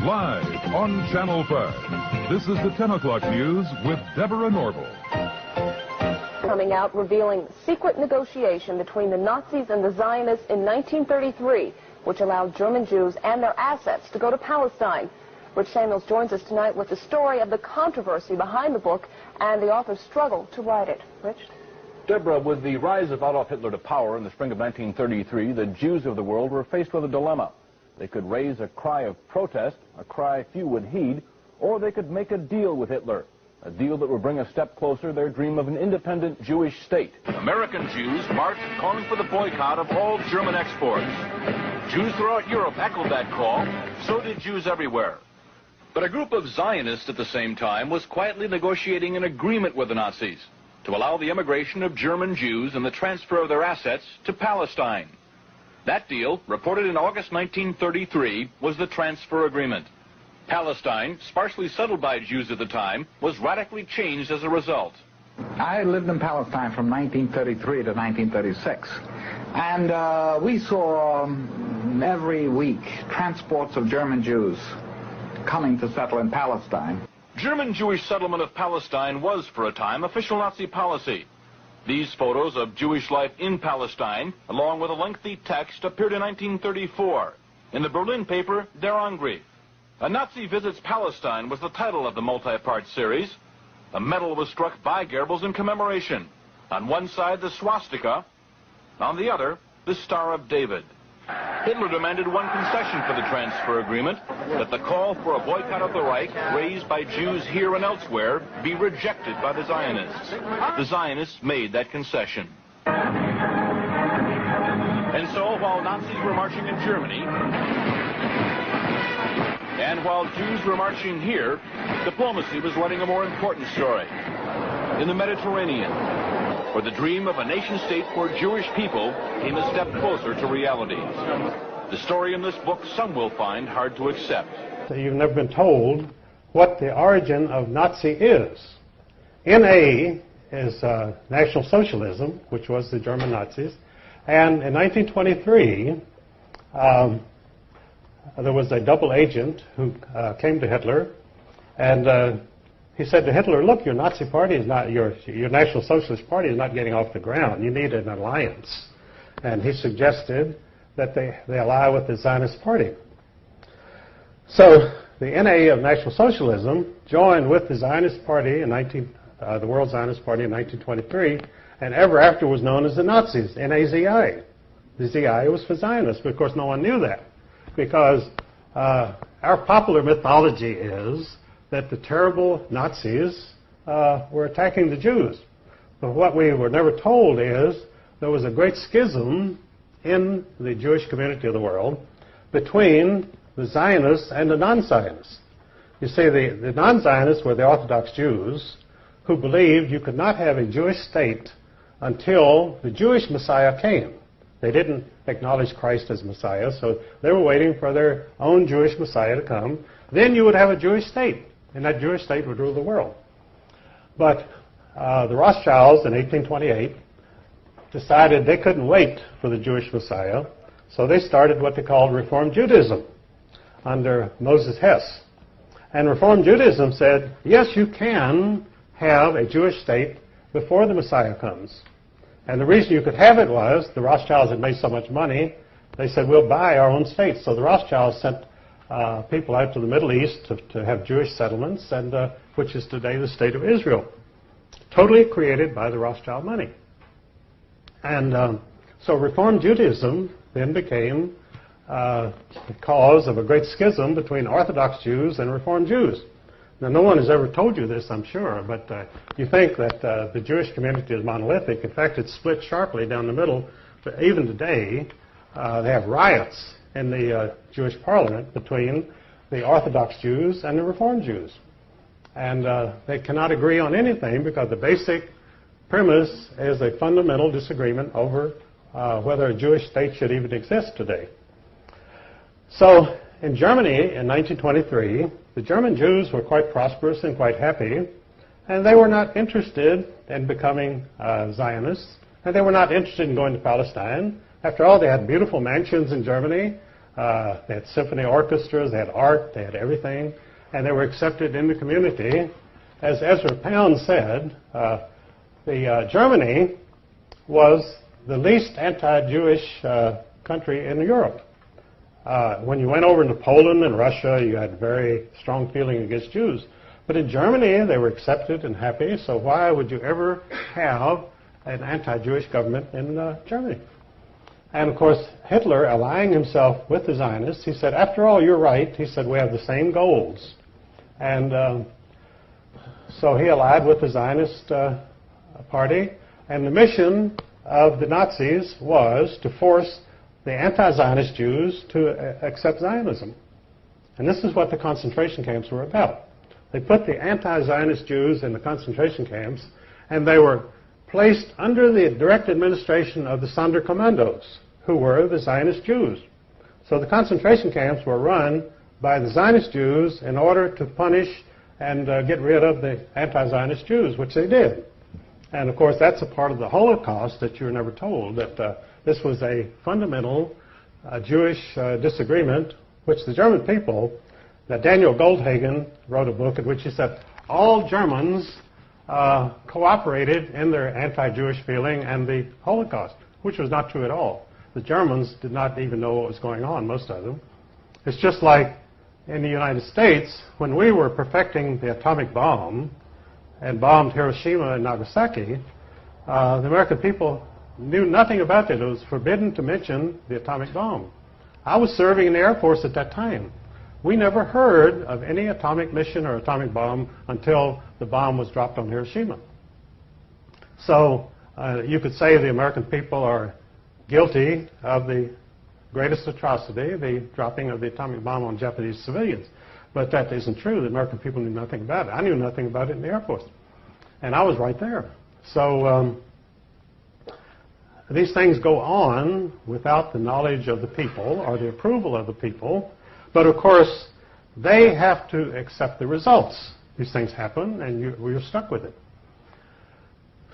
Live on Channel 5. This is the 10 o'clock news with Deborah Norville. Coming out revealing secret negotiation between the Nazis and the Zionists in 1933, which allowed German Jews and their assets to go to Palestine. Rich Samuels joins us tonight with the story of the controversy behind the book and the author's struggle to write it. Rich? Deborah, with the rise of Adolf Hitler to power in the spring of 1933, the Jews of the world were faced with a dilemma. They could raise a cry of protest, a cry few would heed, or they could make a deal with Hitler, a deal that would bring a step closer their dream of an independent Jewish state. American Jews marched calling for the boycott of all German exports. Jews throughout Europe echoed that call, so did Jews everywhere. But a group of Zionists at the same time was quietly negotiating an agreement with the Nazis to allow the immigration of German Jews and the transfer of their assets to Palestine. That deal, reported in August 1933, was the transfer agreement. Palestine, sparsely settled by Jews at the time, was radically changed as a result. I lived in Palestine from 1933 to 1936, and we saw every week transports of German Jews coming to settle in Palestine. German Jewish settlement of Palestine was, for a time, official Nazi policy. These photos of Jewish life in Palestine, along with a lengthy text, appeared in 1934 in the Berlin paper Der Angriff. A Nazi Visits Palestine was the title of the multi-part series. A medal was struck by Goebbels in commemoration. On one side, the swastika. On the other, the Star of David. Hitler demanded one concession for the transfer agreement, that the call for a boycott of the Reich, raised by Jews here and elsewhere, be rejected by the Zionists. The Zionists made that concession. And so, while Nazis were marching in Germany, and while Jews were marching here, diplomacy was writing a more important story. In the Mediterranean, where the dream of a nation-state for Jewish people came a step closer to reality. The story in this book some will find hard to accept. You've never been told what the origin of Nazi is. NA is National Socialism, which was the German Nazis, and in 1923, there was a double agent who came to Hitler, and he said to Hitler, look, your Nazi party is not, your National Socialist Party is not getting off the ground. You need an alliance. And he suggested that they ally with the Zionist Party. So the NA of National Socialism joined with the Zionist Party in the World Zionist Party in 1923, and ever after was known as the Nazis, NAZI. The ZI was for Zionists, but of course no one knew that, because our popular mythology is that the terrible Nazis were attacking the Jews. But what we were never told is there was a great schism in the Jewish community of the world between the Zionists and the non-Zionists. You see, the non-Zionists were the Orthodox Jews who believed you could not have a Jewish state until the Jewish Messiah came. They didn't acknowledge Christ as Messiah, so they were waiting for their own Jewish Messiah to come. Then you would have a Jewish state, and that Jewish state would rule the world. But the Rothschilds in 1828 decided they couldn't wait for the Jewish Messiah, so they started what they called Reform Judaism under Moses Hess. And Reform Judaism said, yes, you can have a Jewish state before the Messiah comes. And the reason you could have it was the Rothschilds had made so much money, they said, we'll buy our own state. So the Rothschilds sent people out to the Middle East to have Jewish settlements, and which is today the state of Israel, totally created by the Rothschild money. And so Reform Judaism then became the cause of a great schism between Orthodox Jews and Reform Jews. Now, no one has ever told you this, I'm sure, but you think that the Jewish community is monolithic. In fact, it's split sharply down the middle. But even today, they have riots in the Jewish parliament between the Orthodox Jews and the Reform Jews. And they cannot agree on anything because the basic premise is a fundamental disagreement over whether a Jewish state should even exist today. So in Germany in 1923, the German Jews were quite prosperous and quite happy, and they were not interested in becoming Zionists, and they were not interested in going to Palestine. After all, they had beautiful mansions in Germany. They had symphony orchestras, they had art, they had everything, and they were accepted in the community. As Ezra Pound said, Germany was the least anti-Jewish country in Europe. When you went over into Poland and Russia, you had very strong feeling against Jews. But in Germany, they were accepted and happy, so why would you ever have an anti-Jewish government in Germany? And of course, Hitler, allying himself with the Zionists, he said, after all, you're right. He said, we have the same goals. And so he allied with the Zionist party, and the mission of the Nazis was to force the anti-Zionist Jews to accept Zionism. And this is what the concentration camps were about. They put the anti-Zionist Jews in the concentration camps, and they were placed under the direct administration of the Sonderkommandos, who were the Zionist Jews. So the concentration camps were run by the Zionist Jews in order to punish and get rid of the anti-Zionist Jews, which they did. And of course, that's a part of the Holocaust that you're never told, that this was a fundamental Jewish disagreement, which the German people, that Daniel Goldhagen wrote a book in which he said all Germans cooperated in their anti-Jewish feeling and the Holocaust, which was not true at all. The Germans did not even know what was going on, most of them. It's just like in the United States, when we were perfecting the atomic bomb and bombed Hiroshima and Nagasaki, the American people knew nothing about it. It was forbidden to mention the atomic bomb. I was serving in the Air Force at that time. We never heard of any atomic mission or atomic bomb until the bomb was dropped on Hiroshima. So you could say the American people are guilty of the greatest atrocity, the dropping of the atomic bomb on Japanese civilians. But that isn't true. The American people knew nothing about it. I knew nothing about it in the Air Force. And I was right there. So these things go on without the knowledge of the people or the approval of the people. But of course, they have to accept the results. These things happen, and you're stuck with it.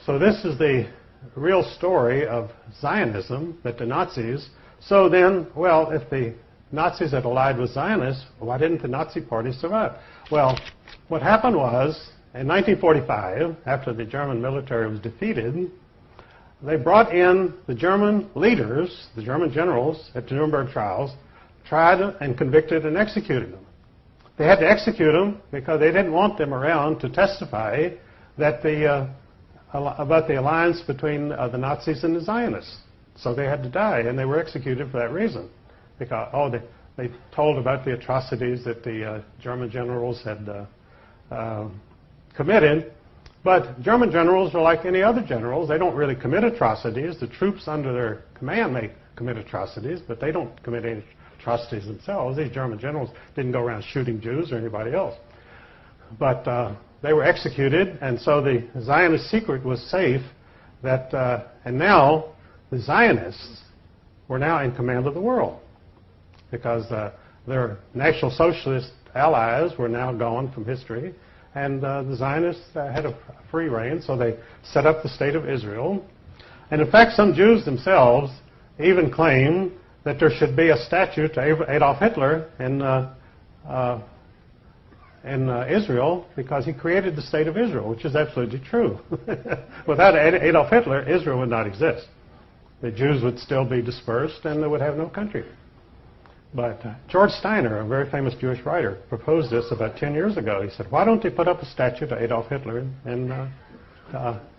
So this is the real story of Zionism, that the Nazis. So then, well, if the Nazis had allied with Zionists, why didn't the Nazi party survive? Well, what happened was, in 1945, after the German military was defeated, they brought in the German leaders, the German generals, at the Nuremberg trials, tried and convicted and executed them. They had to execute them because they didn't want them around to testify that about the alliance between the Nazis and the Zionists. So they had to die, and they were executed for that reason. Because, they told about the atrocities that the German generals had committed. But German generals are like any other generals. They don't really commit atrocities. The troops under their command may commit atrocities, but they don't commit any atrocities themselves. These German generals didn't go around shooting Jews or anybody else. But they were executed, and so the Zionist secret was safe. And now the Zionists were now in command of the world because their National Socialist allies were now gone from history, and the Zionists had a free reign, so they set up the State of Israel. And in fact, some Jews themselves even claim that there should be a statue to Adolf Hitler in Israel because he created the State of Israel, which is absolutely true. Without Adolf Hitler, Israel would not exist. The Jews would still be dispersed and they would have no country. But George Steiner, a very famous Jewish writer, proposed this about 10 years ago. He said, why don't they put up a statue to Adolf Hitler in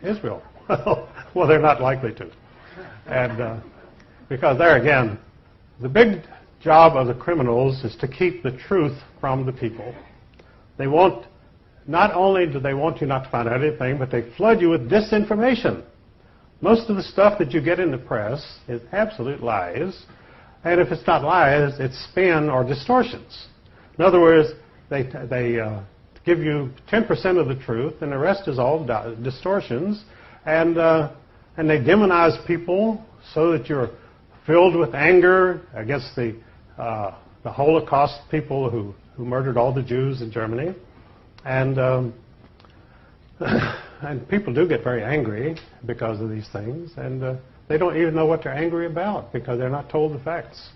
Israel? Well, they're not likely to. And because there again, the big job of the criminals is to keep the truth from the people. They won't, not only do they want you not to find out anything, but they flood you with disinformation. Most of the stuff that you get in the press is absolute lies. And if it's not lies, it's spin or distortions. In other words, they give you 10% of the truth, and the rest is all distortions. And they demonize people so that you're filled with anger against the Holocaust people who murdered all the Jews in Germany. And people do get very angry because of these things. And they don't even know what they're angry about because they're not told the facts.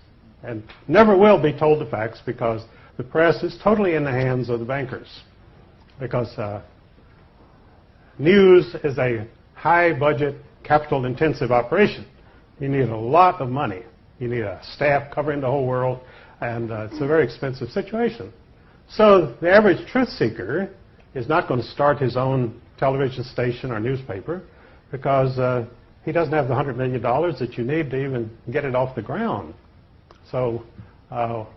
and never will be told the facts, because the press is totally in the hands of the bankers. Because news is a high-budget, capital-intensive operation. You need a lot of money. You need a staff covering the whole world, and it's a very expensive situation. So the average truth seeker is not going to start his own television station or newspaper, because he doesn't have the $100 million that you need to even get it off the ground. So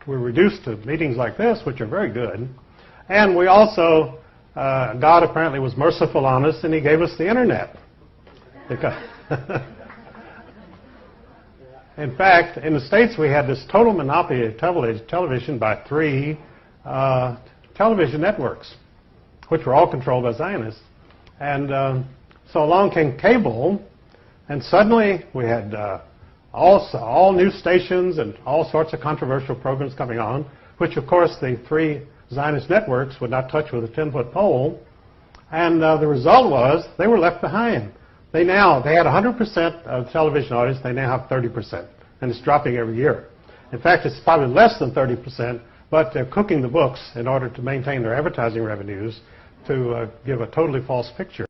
we're reduced to meetings like this, which are very good. And we also, God apparently was merciful on us, and he gave us the internet. Because in fact, in the States, we had this total monopoly of television by 3 television networks, which were all controlled by Zionists. And so along came cable, and suddenly we had all news stations and all sorts of controversial programs coming on, which, of course, the 3 Zionist networks would not touch with a 10-foot pole. And the result was they were left behind. They had 100% of the television audience. They now have 30%, and it's dropping every year. In fact, it's probably less than 30%, but they're cooking the books in order to maintain their advertising revenues to give a totally false picture.